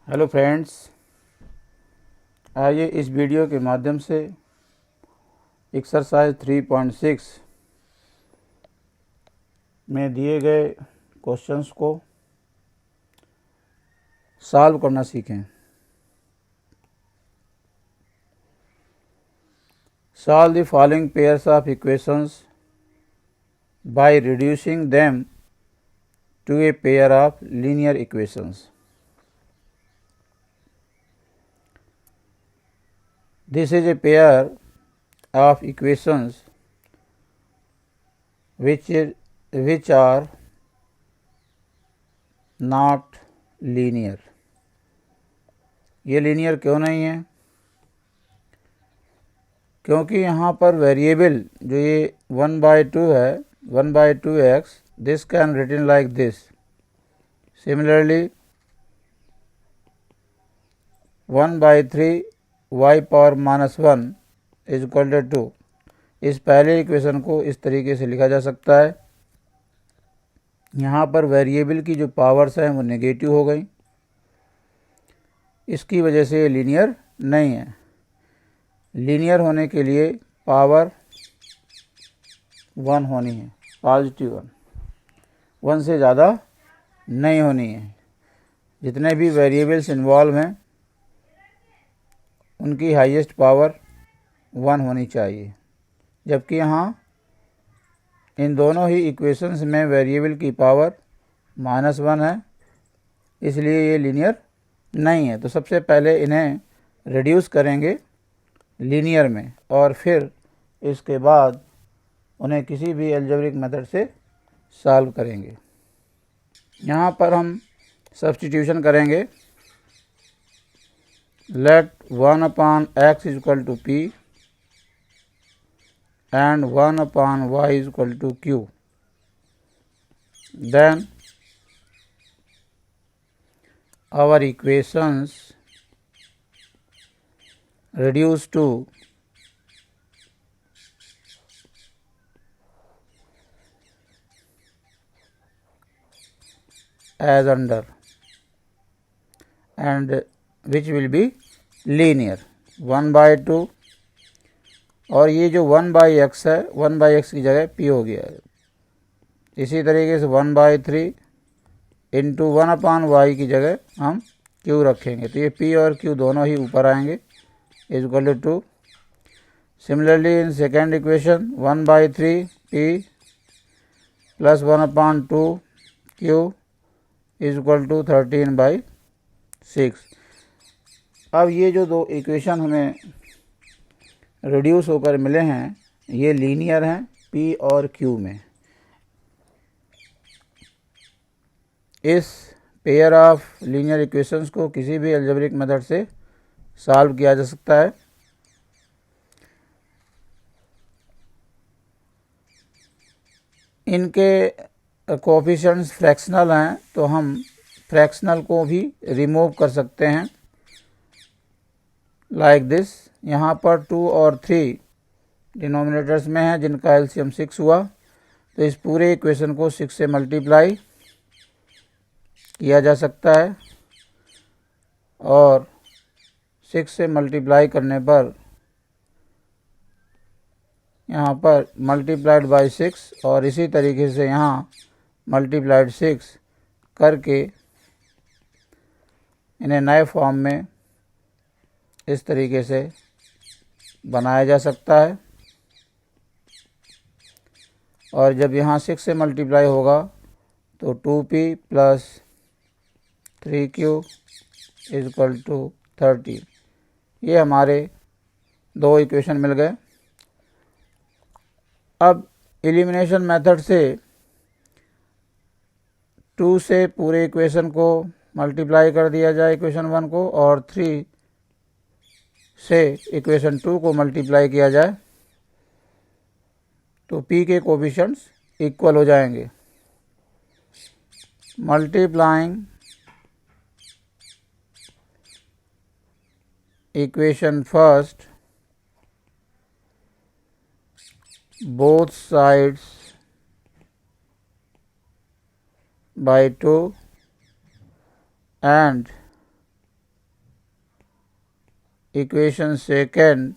Hello friends, आइए इस video के माध्यम से एक्सरसाइज 3.6 में दिए गए क्वेश्चंस को सॉल्व करना सीखें। Solve the following pairs of equations by reducing them to a pair of linear equations. This is a pair of equations which are not linear। ये लीनियर क्यों नहीं है? क्योंकि यहाँ पर वेरिएबल जो ये 1/2 है, 1/2x, this can written like this। Similarly 1/3 y power -1 is equal to 2। इस पहले इक्वेशन को इस तरीके से लिखा जा सकता है। यहाँ पर वेरिएबल की जो पावर्स हैं वो नेगेटिव हो गई, इसकी वजह से ये लीनियर नहीं है। लीनियर होने के लिए पावर 1 होनी है, पॉजिटिव 1 से ज़्यादा नहीं होनी है। जितने भी वेरिएबल्स इन्वॉल्व हैं उनकी हाईएस्ट पावर 1 होनी चाहिए, जबकि यहाँ इन दोनों ही इक्वेशंस में वेरिएबल की पावर -1 है, इसलिए ये लीनियर नहीं है। तो सबसे पहले इन्हें रिड्यूस करेंगे लीनियर में और फिर इसके बाद उन्हें किसी भी अलजेब्रिक मेथड से सॉल्व करेंगे। यहाँ पर हम सब्स्टिट्यूशन करेंगे। Let 1/x is equal to p and 1/y is equal to q. Then our equations reduce to as under, and which will be linear 1/2, और ये जो 1/x है 1/x की जगह p हो गया है। इसी तरीके से 1/3 इंटू 1/y की जगह हम q रखेंगे, तो ये p और q दोनों ही ऊपर आएंगे, is equal to 2। Similarly in second equation 1/3 p plus 1/2 q is equal to 13/6। अब ये जो दो इक्वेशन हमें रिड्यूस होकर मिले हैं ये लीनियर हैं p और q में। इस पेयर ऑफ लीनियर इक्वेशंस को किसी भी अलजेब्रिक मेथड से सॉल्व किया जा सकता है। इनके कोएफिशिएंट्स फ्रैक्शनल हैं, तो हम फ्रैक्शनल को भी रिमूव कर सकते हैं लाइक दिस। यहाँ पर 2 और 3 डिनोमिनेटर्स में है जिनका एलसीएम 6 हुआ, तो इस पूरे इक्वेशन को 6 से मल्टीप्लाई किया जा सकता है और 6 से मल्टीप्लाई करने पर यहाँ पर मल्टीप्लाइड बाय 6 और इसी तरीके से यहाँ मल्टीप्लाइड 6 करके इन्हें नए फॉर्म में इस तरीके से बनाया जा सकता है। और जब यहाँ 6 से मल्टीप्लाई होगा तो 2p plus 3q is equal to 30। ये हमारे दो इक्वेशन मिल गए। अब एलिमिनेशन मेथड से 2 से पूरे इक्वेशन को मल्टीप्लाई कर दिया जाए इक्वेशन 1 को, और 3 से इक्वेशन 2 को मल्टीप्लाई किया जाए तो p के कोएफिशिएंट्स इक्वल हो जाएंगे। Multiplying equation first both sides by 2 and equation second,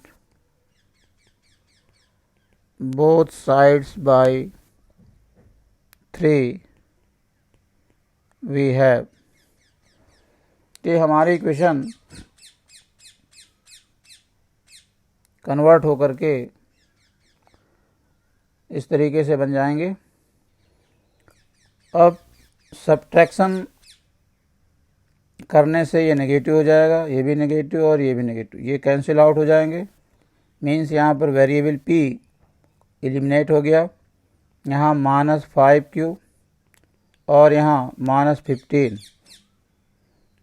both sides by 3 we have, कि हमारी इक्वेशन कन्वर्ट होकर के इस तरीके से बन जाएंगे। अब सब्ट्रैक्शन करने से ये नेगेटिव हो जाएगा, ये भी नेगेटिव और ये भी नेगेटिव, ये कैंसिल आउट हो जाएंगे। मीन्स यहाँ पर वेरिएबल p एलिमिनेट हो गया, यहाँ -5q और यहाँ -15,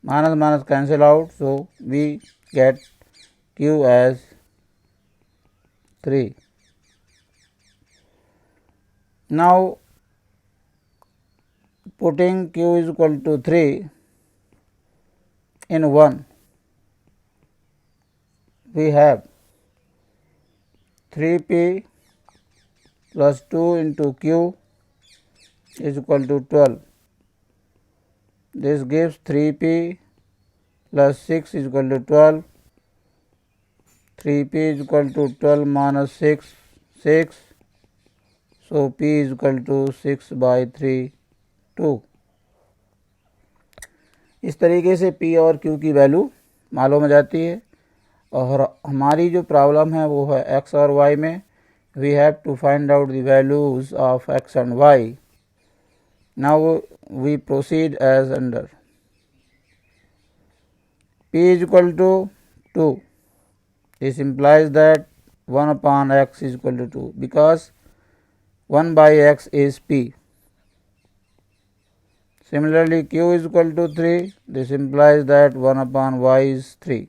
minus minus cancel out, so we get q as 3. Now putting q is equal to 3 in 1, we have 3p plus 2 into q is equal to 12. This gives 3p plus 6 is equal to 12. 3p is equal to 12 minus 6, 6. So p is equal to 6 by 3, 2. इस तरीके से p और q की value मालूम हो जाती है। और हमारी जो प्रॉब्लम है वो है x और y में। We have to find out the values of x and y। Now we proceed as under. p is equal to 2. This implies that 1 upon x is equal to 2 because 1 by x is p. Similarly, q is equal to 3. This implies that 1 upon y is 3.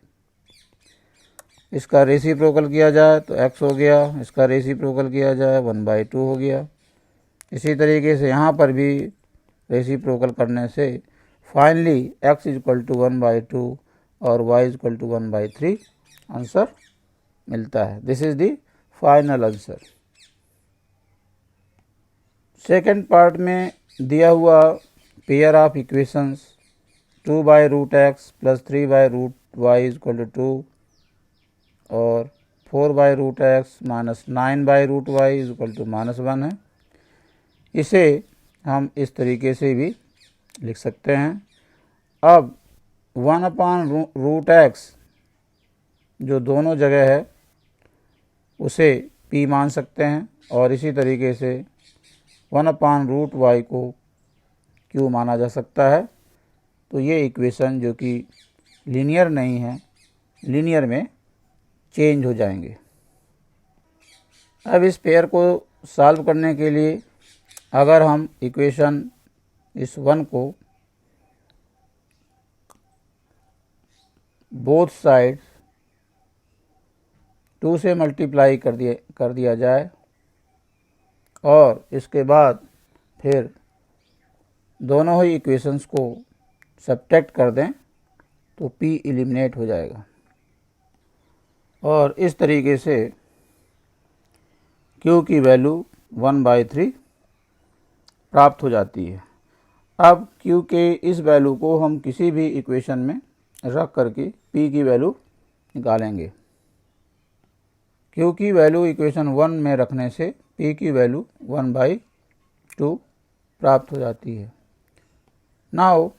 इसका reciprocal किया जाए तो x हो गया, इसका reciprocal किया जाए 1/2 हो गया। इसी तरीके से यहाँ पर भी रेसिप्रोकल करने से finally x is equal to 1/2 और y is equal to 1/3 answer मिलता है। This is the final answer. Second part में दिया हुआ pair of equations 2/√x plus 3/√y is equal to 2 और 4/√x minus 9/√y is equal to -1 है। इसे हम इस तरीके से भी लिख सकते हैं। अब 1/√x जो दोनों जगह है उसे p मान सकते हैं और इसी तरीके से 1/√y को q माना जा सकता है। तो ये इक्वेशन जो कि लीनियर नहीं है, लीनियर में चेंज हो जाएंगे। अब इस पेयर को सॉल्व करने के लिए अगर हम इक्वेशन इस 1 को बोथ साइड्स 2 से मल्टीप्लाई कर दिया जाए और इसके बाद फिर दोनों ही इक्वेशंस को सब्ट्रैक्ट कर दें तो p एलिमिनेट हो जाएगा और इस तरीके से q की वैल्यू 1/3 प्राप्त हो जाती है। अब q के इस वैल्यू को हम किसी भी इक्वेशन में रख करके p की वैल्यू निकालेंगे। q की वैल्यू इक्वेशन 1 में रखने से p की वैल्यू 1/2 प्राप्त हो जाती है। नाउ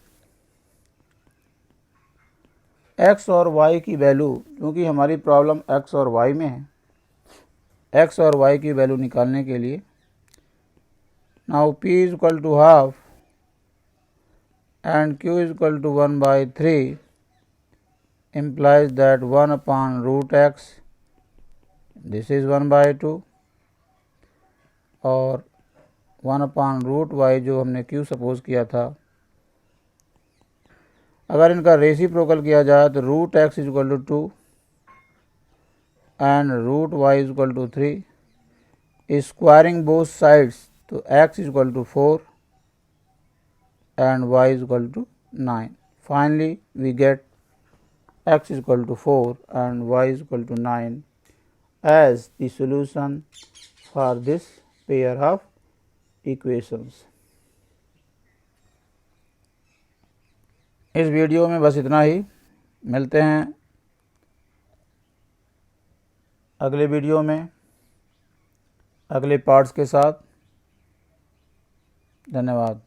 x और y की वैल्यू, क्योंकि हमारी प्रॉब्लम x और y में है, x और y की वैल्यू निकालने के लिए now p is equal to half and q is equal to 1/3 implies that 1/√x this is 1/2 और 1/√y जो हमने q सपोज किया था, अगर इनका रेसिप्रोकल किया जाए तो √x is equal to 2 and √y is equal to 3। Squaring both sides तो x is equal to 4 and y is equal to 9। Finally we get x is equal to 4 and y is equal to 9 as the solution for this pair of equations. इस video में बस इतना ही। मिलते हैं अगले video में अगले parts के साथ। धन्यवाद।